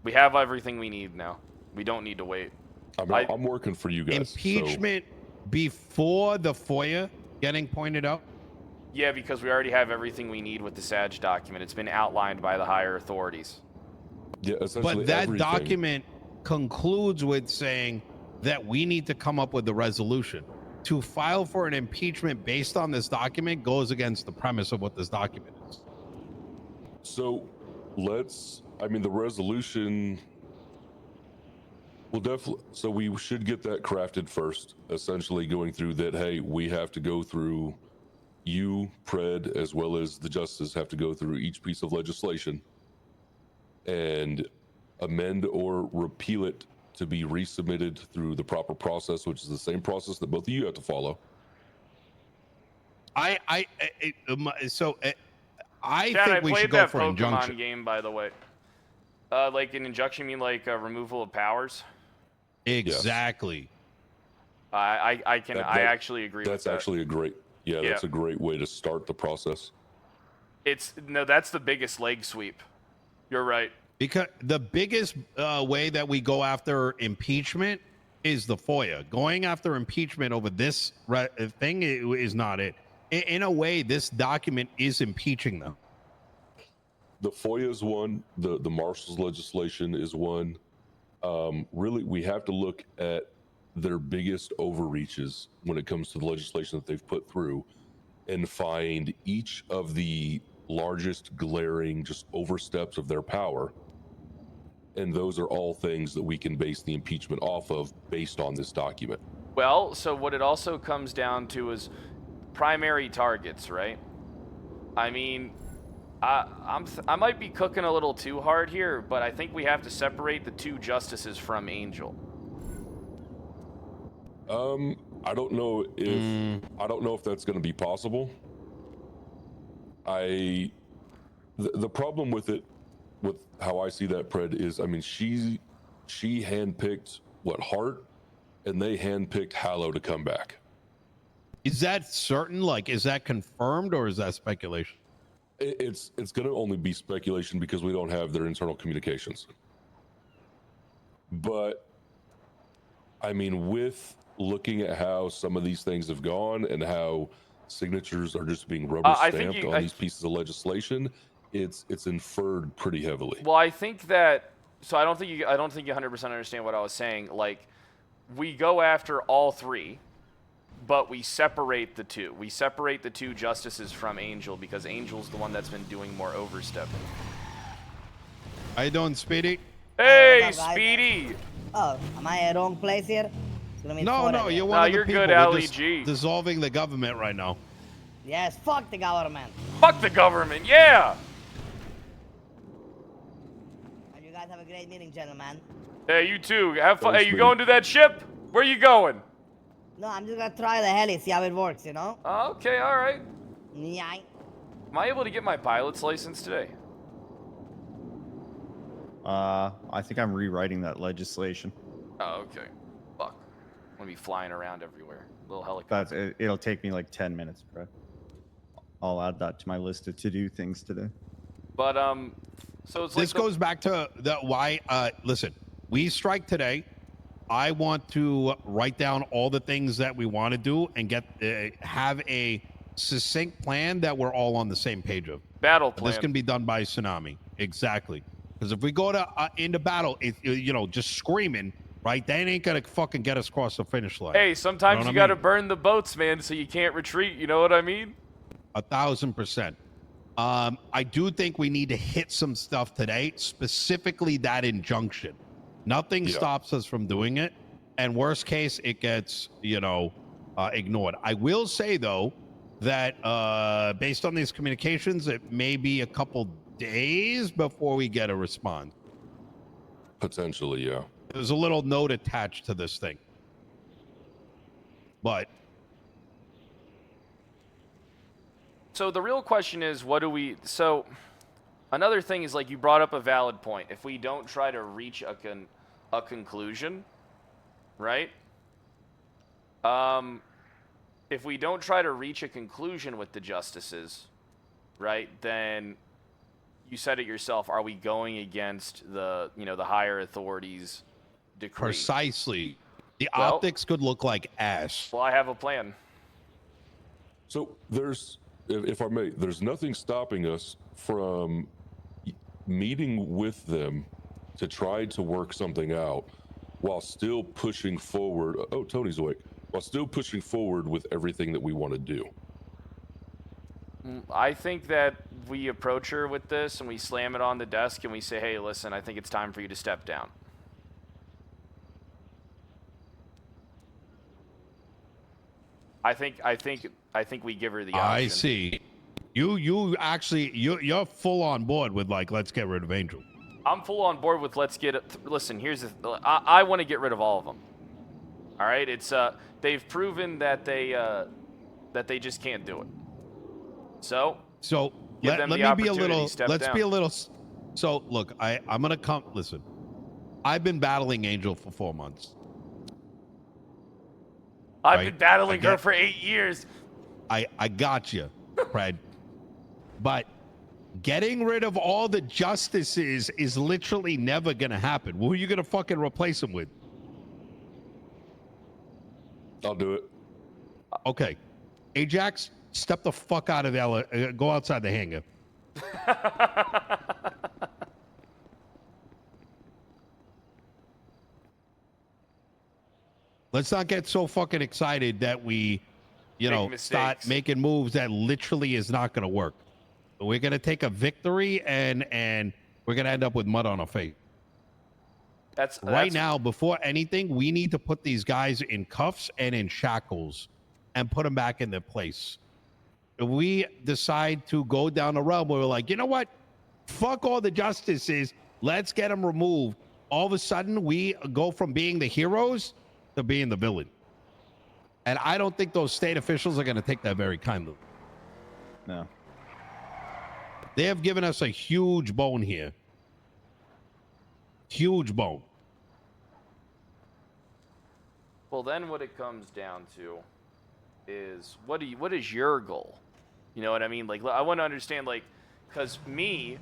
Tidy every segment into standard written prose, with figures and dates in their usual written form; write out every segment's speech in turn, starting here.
We have everything we need now. We don't need to wait. I'm working for you guys. Impeachment before the FOIA getting pointed out? Yeah, because we already have everything we need with the SAG document. It's been outlined by the higher authorities. Yeah, essentially But that everything. document concludes with saying that we need to come up with a resolution. To file for an impeachment based on this document goes against the premise of what this document is. So I mean, the resolution will definitely, so we should get that crafted first, essentially going through that. Hey, we have to go through, you, Pred, as well as the justices have to go through each piece of legislation and amend or repeal it to be resubmitted through the proper process, which is the same process that both of you have to follow. I Chad, think we should go for Pokemon injunction. game, by the way. Like an injunction, you mean like removal of powers? Exactly. Yes. I actually agree with that. That's actually a great, that's a great way to start the process. That's the biggest leg sweep. You're right. Because the biggest way that we go after impeachment is the FOIA. Going after impeachment over this thing is not it. In a way, this document is impeaching them. The FOIA is one. The Marshall's legislation is one. Really, we have to look at their biggest overreaches when it comes to the legislation that they've put through and find each of the largest glaring just oversteps of their power. And those are all things that we can base the impeachment off of based on this document. Well, so what it also comes down to is primary targets, right? I mean, I might be cooking a little too hard here, but I think we have to separate the two justices from Angel. I don't know if that's going to be possible. The problem with it, with how I see that, Pred, is, I mean, she handpicked Hart, and they handpicked Hallow to come back. Is that certain? Like, is that confirmed, or is that speculation? It's going to only be speculation because we don't have their internal communications. But I mean, with looking at how some of these things have gone and how signatures are just being rubber stamped on these pieces of legislation, it's inferred pretty heavily. Well, I think that, so I don't think you 100% understand what I was saying. Like, we go after all three, but we separate the two. We separate the two justices from Angel because Angel's the one that's been doing more overstepping. How you doing, Speedy? Hey, Speedy! Oh, am I at wrong place here? No, you're one of the people. Good, LEG. Dissolving the government right now. Yes, fuck the government. Fuck the government, yeah! And you guys have a great meeting, gentlemen. Hey, you too. Have fun. Hey, you going to that ship? Where you going? No, I'm just gonna try the heli, see how it works, you know? Okay, alright. Yeah. Am I able to get my pilot's license today? I think I'm rewriting that legislation. Oh, okay. Fuck. I'm gonna be flying around everywhere. Little helicopter. It'll take me like 10 minutes, bro. I'll add that to my list of to-do things today. But, so it's like this goes back to the why, listen, we strike today. I want to write down all the things that we want to do and get have a succinct plan that we're all on the same page of. Battle plan. This can be done by Tsunami. Exactly. Because if we go to into battle, just screaming, right? That ain't gonna fucking get us across the finish line. Hey, sometimes you gotta burn the boats, man, so you can't retreat. You know what I mean? 1,000%. I do think we need to hit some stuff today, specifically that injunction. Nothing stops us from doing it, and worst case, it gets ignored. I will say though that based on these communications, it may be a couple days before we get a response. Potentially, yeah. There's a little note attached to this thing, but. So the real question is, what do we? So another thing is, like, you brought up a valid point. If we don't try to reach a conclusion, right? If we don't try to reach a conclusion with the justices, right, then you said it yourself. Are we going against the the higher authorities' decree? Precisely. The Well- optics could look like ass. Well, I have a plan. So there's, if I may, there's nothing stopping us from meeting with them to try to work something out while still pushing forward. Oh, Tony's awake. While still pushing forward with everything that we want to do. I think that we approach her with this and we slam it on the desk and we say, "Hey, listen, I think it's time for you to step down." I think we give her the option. I see. You actually you're full on board with like let's get rid of Angel. I'm full on board with let's get it. Listen, here's the. I want to get rid of all of them. All right, it's they've proven that they just can't do it. So give let them me the be a opportunity, little. step Let's down. be a little. So look, I'm gonna come. Listen, I've been battling Angel for 4 months. I've right? been battling I her get- for 8 years. I got you, Fred. But getting rid of all the justices is literally never gonna happen. Who are you gonna fucking replace them with? I'll do it. Okay, Ajax, step the fuck out of there. Go outside the hangar. Let's not get so fucking excited that we, Make start mistakes. making moves that literally is not going to work. We're going to take a victory and we're going to end up with mud on our face. Right now, before anything, we need to put these guys in cuffs and in shackles and put them back in their place. If we decide to go down the realm where we're like, you know what? Fuck all the justices. Let's get them removed. All of a sudden, we go from being the heroes to being the villain. And I don't think those state officials are going to take that very kindly. No. They have given us a huge bone here. Huge bone. Well, then what it comes down to is what is your goal? You know what I mean? Like, I want to understand, like, because me,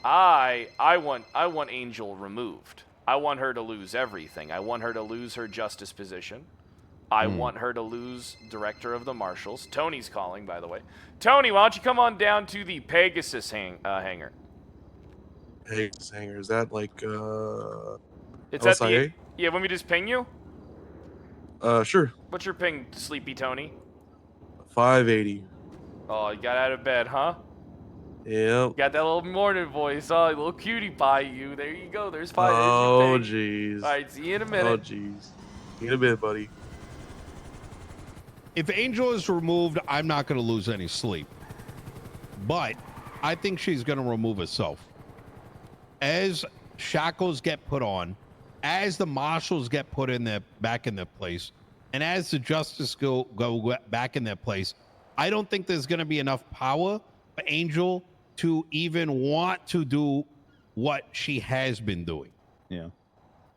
I want Angel removed. I want her to lose everything. I want her to lose her justice position. I want her to lose director of the marshals. Tony's calling, by the way. Tony, why don't you come on down to the Pegasus hangar? Hey, hanger, is that like It's at the LSIA? yeah. Want me to just ping you? Sure. What's your ping, Sleepy Tony? 580. Oh, you got out of bed, huh? Yep. Got that little morning voice. Oh, a little cutie pie you. There you go. There's five. Oh, there's your ping. jeez. All right, see you in a Oh, minute. jeez. See you in a bit, buddy. If Angel is removed, I'm not going to lose any sleep. But I think she's going to remove herself. As shackles get put on, as the marshals get put in their back in their place, and as the justice go back in their place, I don't think there's going to be enough power for Angel to even want to do what she has been doing. Yeah.